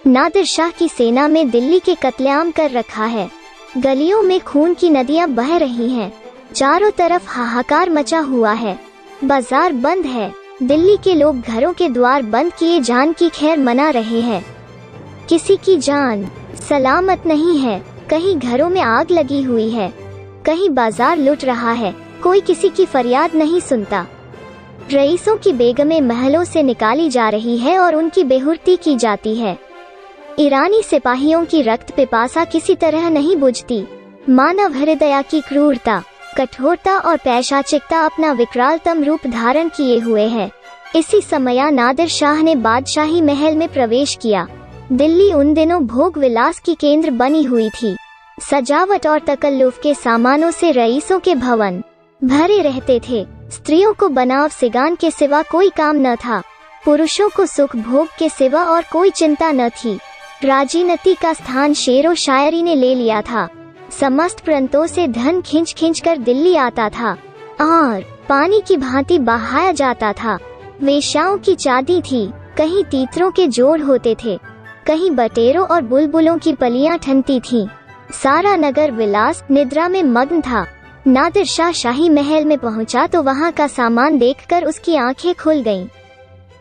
नादिर शाह की सेना में दिल्ली के कत्लेआम कर रखा है। गलियों में खून की नदियां बह रही हैं। चारों तरफ हाहाकार मचा हुआ है। बाजार बंद है। दिल्ली के लोग घरों के द्वार बंद किए जान की खैर मना रहे हैं। किसी की जान सलामत नहीं है। कहीं घरों में आग लगी हुई है, कहीं बाजार लुट रहा है। कोई किसी की फरियाद नहीं सुनता। रईसों की बेगमें महलों से निकाली जा रही है और उनकी बेहुरती की जाती है। ईरानी सिपाहियों की रक्त पिपासा किसी तरह नहीं बुझती। मानव हृदय की क्रूरता, कठोरता और पैशाचिकता अपना विकरालतम रूप धारण किए हुए है। इसी समय नादिर शाह ने बादशाही महल में प्रवेश किया। दिल्ली उन दिनों भोग विलास की केंद्र बनी हुई थी। सजावट और तकल्लुफ के सामानों से रईसों के भवन भरे रहते थे। स्त्रियों को बनाव सिगान के सिवा कोई काम न था। पुरुषों को सुख भोग के सिवा और कोई चिंता न थी। राजनीति का स्थान शेरो शायरी ने ले लिया था। समस्त प्रांतों से धन खींच खींच कर दिल्ली आता था और पानी की भांति बहाया जाता था। वेश्याओं की चांदी थी। कहीं तीतरों के जोड़ होते थे, कहीं बटेरों और बुलबुलों की पलियां ठनती थीं। सारा नगर विलास निद्रा में मग्न था। नादिर शाह शाही महल में पहुंचा तो वहां का सामान देखकर उसकी आंखें खुल गईं।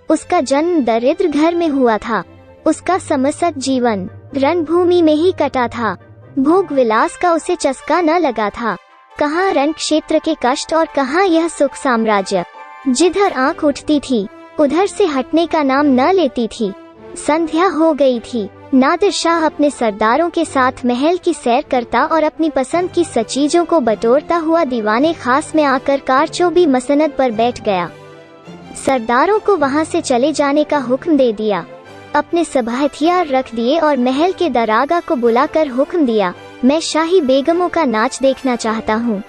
उसका जन्म दरिद्र घर में हुआ था। उसका समस्त जीवन रणभूमि में ही कटा था। भोग विलास का उसे चस्का न लगा था। कहाँ रण क्षेत्र के कष्ट और कहाँ यह सुख साम्राज्य। जिधर आंख उठती थी उधर से हटने का नाम न लेती थी। संध्या हो गई थी। नादिर शाह अपने सरदारों के साथ महल की सैर करता और अपनी पसंद की सचीजों को बटोरता हुआ दीवाने खास में आकर कारचोबी मसनद पर बैठ गया। सरदारों को वहां से चले जाने का हुक्म दे दिया। अपने सब हथियार रख दिए और महल के दरागा को बुलाकर हुक्म दिया, मैं शाही बेगमों का नाच देखना चाहता हूँ।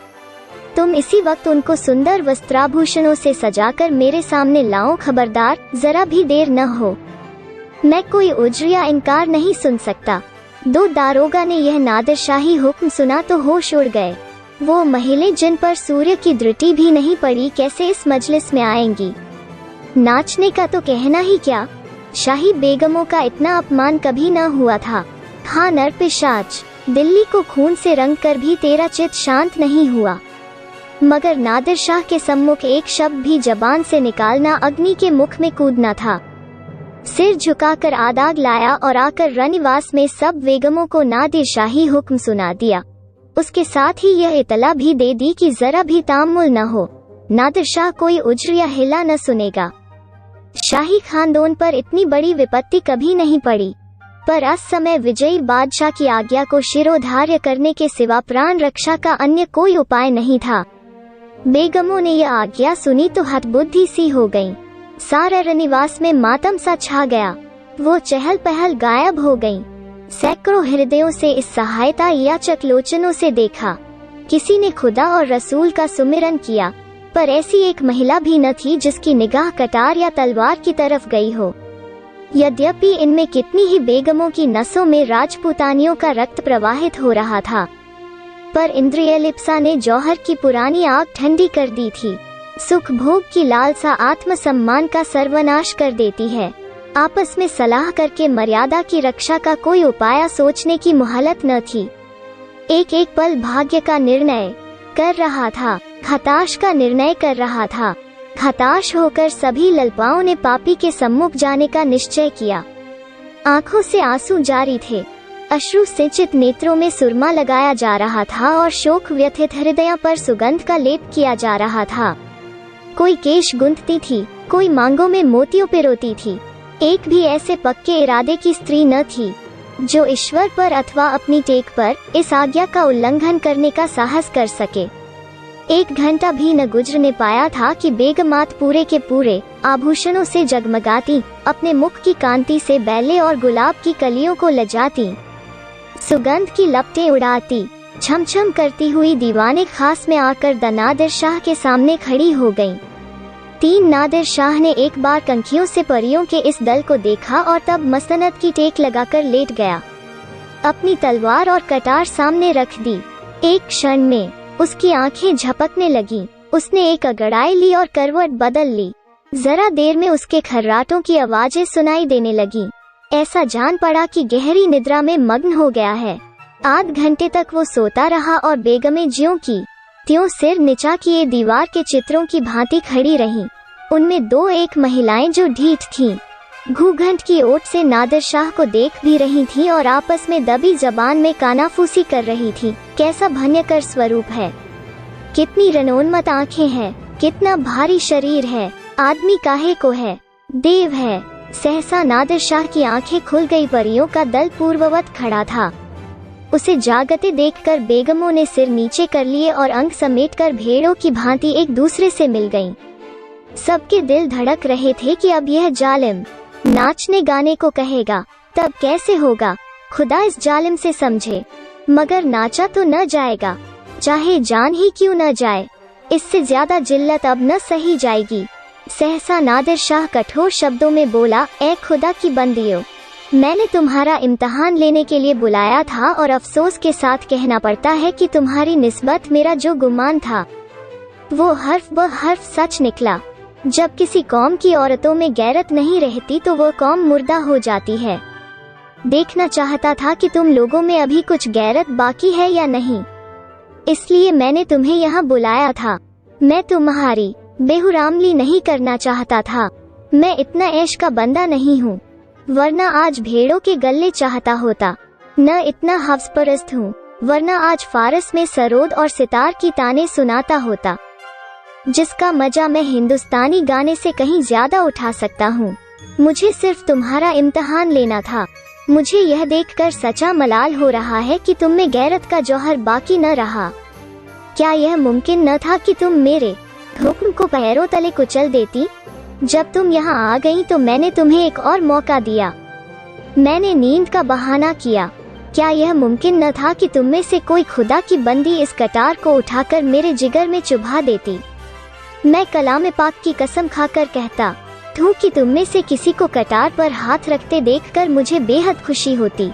तुम इसी वक्त उनको सुंदर वस्त्राभूषणों से सजाकर मेरे सामने लाओ। खबरदार, जरा भी देर न हो। मैं कोई उज्र या इनकार नहीं सुन सकता। दो दारोगा ने यह नादिर शाही हुक्म सुना तो होश उड़ गए। वो महिलाएं जिन पर सूर्य की दृष्टि भी नहीं पड़ी कैसे इस मजलिस में आएंगी। नाचने का तो कहना ही क्या, शाही बेगमों का इतना अपमान कभी न हुआ था। हाँ नरपिशाच, दिल्ली को खून से रंग कर भी तेरा चित्त शांत नहीं हुआ। मगर नादिर शाह के सम्मुख एक शब्द भी जबान से निकालना अग्नि के मुख में कूदना था। सिर झुकाकर आदाग लाया और आकर रनिवास में सब बेगमों को नादिर शाही हुक्म सुना दिया। उसके साथ ही यह इतला भी दे दी कि जरा भी तामुल न हो, नादिर शाह कोई उज्र या हिला न सुनेगा। शाही खानदान पर इतनी बड़ी विपत्ति कभी नहीं पड़ी, पर उस समय विजयी बादशाह की आज्ञा को शिरोधार्य करने के सिवा प्राण रक्षा का अन्य कोई उपाय नहीं था। बेगमों ने यह आज्ञा सुनी तो हतबुद्धि सी हो गईं। सारा रनिवास में मातम सा छा गया। वो चहल पहल गायब हो गईं। सैकड़ों हृदयों से इस सहायता याचक लोचनों से देखा। किसी ने खुदा और रसूल का सुमिरन किया, पर ऐसी एक महिला भी न थी जिसकी निगाह कटार या तलवार की तरफ गई हो। यद्यपि इनमें कितनी ही बेगमों की नसों में राजपूतानियों का रक्त प्रवाहित हो रहा था, पर इंद्रिय लिप्सा ने जौहर की पुरानी आग ठंडी कर दी थी। सुख भोग की लालसा आत्मसम्मान का सर्वनाश कर देती है। आपस में सलाह करके मर्यादा की रक्षा का कोई उपाय सोचने की मोहलत न थी। एक एक पल भाग्य का निर्णय कर रहा था, हताश का निर्णय कर रहा था। हताश होकर सभी ललपाओं ने पापी के सम्मुख जाने का निश्चय किया। आंखों से आंसू जारी थे, अश्रु सिंचित नेत्रों में सुरमा लगाया जा रहा था और शोक व्यथित हृदय पर सुगंध का लेप किया जा रहा था। कोई केश गुंथती थी, कोई मांगों में मोतियों पिरोती थी। एक भी ऐसे पक्के इरादे की स्त्री न थी जो ईश्वर पर अथवा अपनी टेक पर इस आज्ञा का उल्लंघन करने का साहस कर सके। 1 घंटा भी न गुजरने पाया था कि बेगमात पूरे के पूरे आभूषणों से जगमगाती, अपने मुख की कांति से बैले और गुलाब की कलियों को लजाती, सुगंध की लपटें उड़ाती, छमछम करती हुई दीवाने खास में आकर नादिर शाह के सामने खड़ी हो गईं। 3 नादिर शाह ने एक बार कंखियों से परियों के इस दल को देखा और तब मसनद की टेक लगाकर लेट गया। अपनी तलवार और कटार सामने रख दी। एक क्षण में उसकी आंखें झपकने लगीं। उसने एक अगड़ाई ली और करवट बदल ली। जरा देर में उसके खर्राटों की आवाजें सुनाई देने लगीं। ऐसा जान पड़ा कि गहरी निद्रा में मग्न हो गया है। आध घंटे तक वो सोता रहा और बेगमें ज्यों की त्यों सिर नीचा किए दीवार के चित्रों की भांति खड़ी रहीं। उनमें दो एक महिलाएं जो ढीठ थीं, घूंघट की ओट से नादिर शाह को देख भी रही थीं और आपस में दबी जबान में कानाफूसी कर रही थीं। कैसा भयंकर स्वरूप है, कितनी रणोन्मत आंखें हैं, कितना भारी शरीर है, आदमी काहे को है, देव है। सहसा नादिर शाह की आंखें खुल गई। परियों का दल पूर्ववत खड़ा था। उसे जागते देखकर बेगमों ने सिर नीचे कर लिए और अंग समेटकर भेड़ों की भांति एक दूसरे से मिल गईं। सबके दिल धड़क रहे थे कि अब यह जालिम नाचने गाने को कहेगा, तब कैसे होगा, खुदा इस जालिम से समझे। मगर नाचा तो न जाएगा, चाहे जान ही क्यों न जाए। इससे ज्यादा जिल्लत अब न सही जाएगी। सहसा नादिर शाह कठोर शब्दों में बोला, ए खुदा की बंदियों, मैंने तुम्हारा इम्तिहान लेने के लिए बुलाया था और अफसोस के साथ कहना पड़ता है कि तुम्हारी निस्बत मेरा जो गुमान था वो हर्फ ब हर्फ सच निकला। जब किसी कौम की औरतों में गैरत नहीं रहती तो वो कौम मुर्दा हो जाती है। देखना चाहता था कि तुम लोगों में अभी कुछ गैरत बाकी है या नहीं, इसलिए मैंने तुम्हें यहाँ बुलाया था। मैं तुम्हारी बेहुरामली नहीं करना चाहता था। मैं इतना ऐश का बंदा नहीं हूँ, वरना आज भेड़ों के गले चाहता होता। न इतना हफ्स परस्त हूँ, वरना आज फारस में सरोद और सितार की ताने सुनाता होता, जिसका मजा मैं हिंदुस्तानी गाने से कहीं ज्यादा उठा सकता हूँ। मुझे सिर्फ तुम्हारा इम्तिहान लेना था। मुझे यह देखकर सच्चा मलाल हो रहा है कि तुम में गैरत का जौहर बाकी न रहा। क्या यह मुमकिन न था कि तुम मेरे हुक्म को पैरों तले कुचल देती? जब तुम यहाँ आ गई तो मैंने तुम्हें एक और मौका दिया। मैंने नींद का बहाना किया। क्या यह मुमकिन न था कि तुम में से कोई खुदा की बंदी इस कटार को उठाकर मेरे जिगर में चुभा देती? मैं कलाम पाक की कसम खाकर कहता हूँ कि तुम में से किसी को कटार पर हाथ रखते देखकर मुझे बेहद खुशी होती।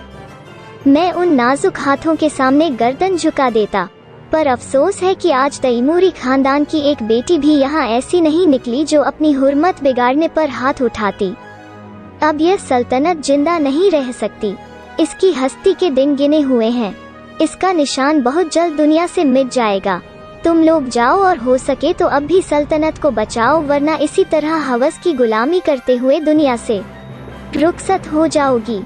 मैं उन नाजुक हाथों के सामने गर्दन झुका देता। पर अफसोस है कि आज तैमूरी खानदान की एक बेटी भी यहाँ ऐसी नहीं निकली जो अपनी हुर्मत बिगाड़ने पर हाथ उठाती। अब यह सल्तनत जिंदा नहीं रह सकती। इसकी हस्ती के दिन गिने हुए हैं। इसका निशान बहुत जल्द दुनिया से मिट जाएगा। तुम लोग जाओ और हो सके तो अब भी सल्तनत को बचाओ, वरना इसी तरह हवस की गुलामी करते हुए दुनिया से रुखसत हो जाओगी।